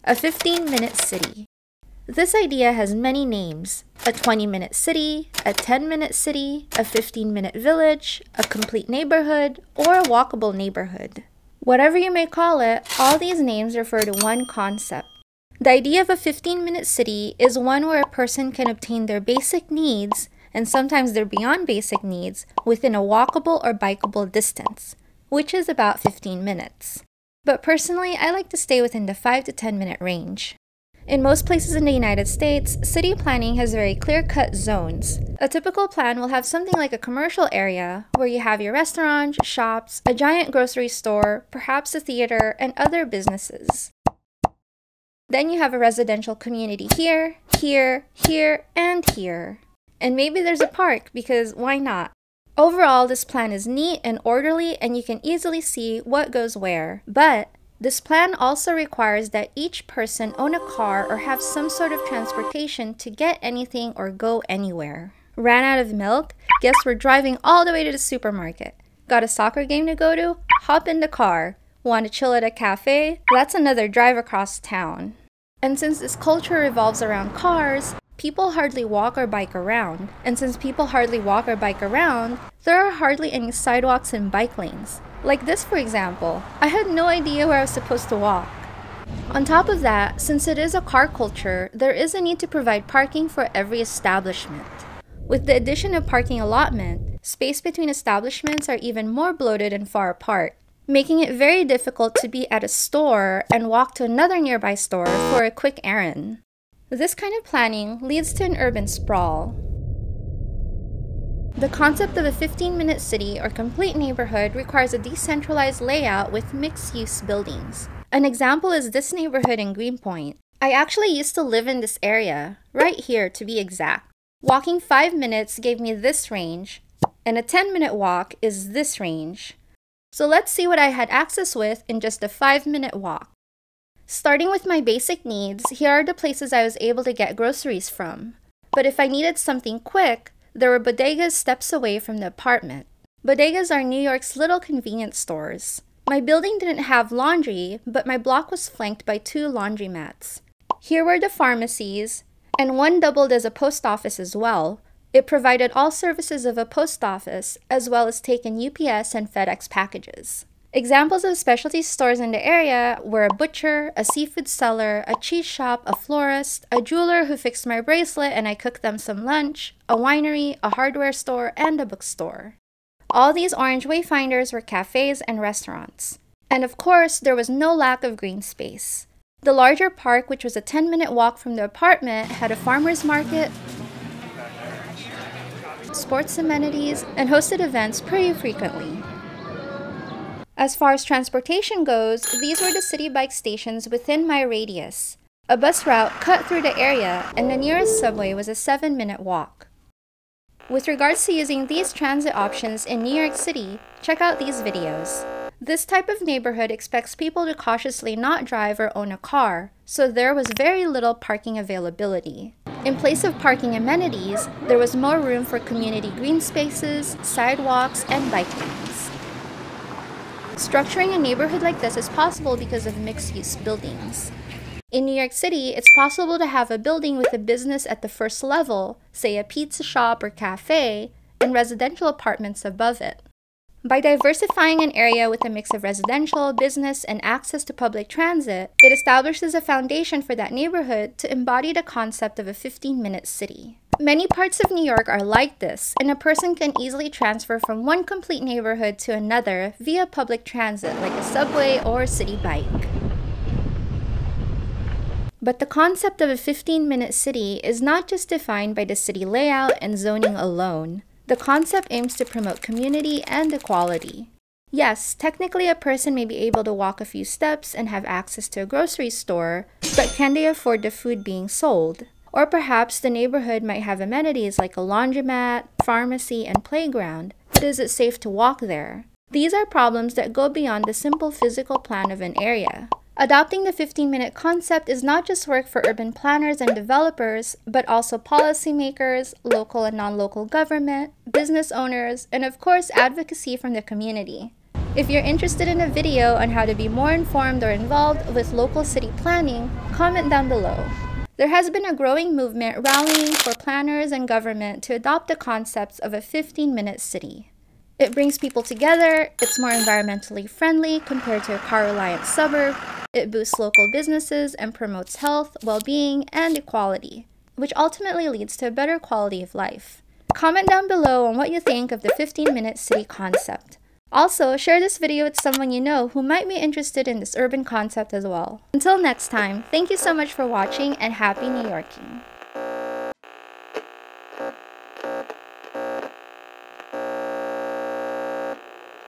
a 15-minute city. This idea has many names: a 20-minute city, a 10-minute city, a 15-minute village, a complete neighborhood, or a walkable neighborhood. Whatever you may call it, all these names refer to one concept. The idea of a 15-minute city is one where a person can obtain their basic needs, and sometimes their beyond basic needs, within a walkable or bikeable distance, which is about 15 minutes. But personally, I like to stay within the 5 to 10 minute range. In most places in the United States, city planning has very clear-cut zones. A typical plan will have something like a commercial area where you have your restaurants, shops, a giant grocery store, perhaps a theater, and other businesses. Then you have a residential community here, here, here, and here. And maybe there's a park, because why not? Overall, this plan is neat and orderly, and you can easily see what goes where. But this plan also requires that each person own a car or have some sort of transportation to get anything or go anywhere. Ran out of milk? Guess we're driving all the way to the supermarket. Got a soccer game to go to? Hop in the car. Want to chill at a cafe? That's another drive across town. And since this culture revolves around cars, people hardly walk or bike around. And since people hardly walk or bike around, there are hardly any sidewalks and bike lanes. Like this, for example. I had no idea where I was supposed to walk. On top of that, since it is a car culture, there is a need to provide parking for every establishment. With the addition of parking allotment, space between establishments are even more bloated and far apart, making it very difficult to be at a store and walk to another nearby store for a quick errand. This kind of planning leads to an urban sprawl. The concept of a 15-minute city or complete neighborhood requires a decentralized layout with mixed-use buildings. An example is this neighborhood in Greenpoint. I actually used to live in this area, right here to be exact. Walking 5 minutes gave me this range, and a 10-minute walk is this range. So let's see what I had access with in just a 5-minute walk. Starting with my basic needs, here are the places I was able to get groceries from. But if I needed something quick, there were bodegas steps away from the apartment. Bodegas are New York's little convenience stores. My building didn't have laundry, but my block was flanked by 2 laundromats. Here were the pharmacies, and one doubled as a post office as well. It provided all services of a post office, as well as taking UPS and FedEx packages. Examples of specialty stores in the area were a butcher, a seafood seller, a cheese shop, a florist, a jeweler who fixed my bracelet and I cooked them some lunch, a winery, a hardware store, and a bookstore. All these orange wayfinders were cafes and restaurants. And of course, there was no lack of green space. The larger park, which was a 10-minute walk from the apartment, had a farmer's market, sports amenities, and hosted events pretty frequently. As far as transportation goes, these were the Citibike stations within my radius. A bus route cut through the area, and the nearest subway was a 7-minute walk. With regards to using these transit options in New York City, check out these videos. This type of neighborhood expects people to cautiously not drive or own a car, so there was very little parking availability. In place of parking amenities, there was more room for community green spaces, sidewalks, and bike lanes. Structuring a neighborhood like this is possible because of mixed-use buildings. In New York City, it's possible to have a building with a business at the first level, say a pizza shop or cafe, and residential apartments above it. By diversifying an area with a mix of residential, business, and access to public transit, it establishes a foundation for that neighborhood to embody the concept of a 15-minute city. Many parts of New York are like this, and a person can easily transfer from one complete neighborhood to another via public transit like a subway or a Citibike. But the concept of a 15-minute city is not just defined by the city layout and zoning alone. The concept aims to promote community and equality. Yes, technically a person may be able to walk a few steps and have access to a grocery store, but can they afford the food being sold? Or perhaps the neighborhood might have amenities like a laundromat, pharmacy, and playground, but is it safe to walk there? These are problems that go beyond the simple physical plan of an area. Adopting the 15-minute concept is not just work for urban planners and developers, but also policymakers, local and non-local government, business owners, and of course advocacy from the community. If you're interested in a video on how to be more informed or involved with local city planning, comment down below. There has been a growing movement rallying for planners and government to adopt the concepts of a 15-minute city. It brings people together, it's more environmentally friendly compared to a car-reliant suburb, it boosts local businesses and promotes health, well-being, and equality, which ultimately leads to a better quality of life. Comment down below on what you think of the 15-minute city concept. Also, share this video with someone you know who might be interested in this urban concept as well. Until next time, thank you so much for watching and happy New Yorking!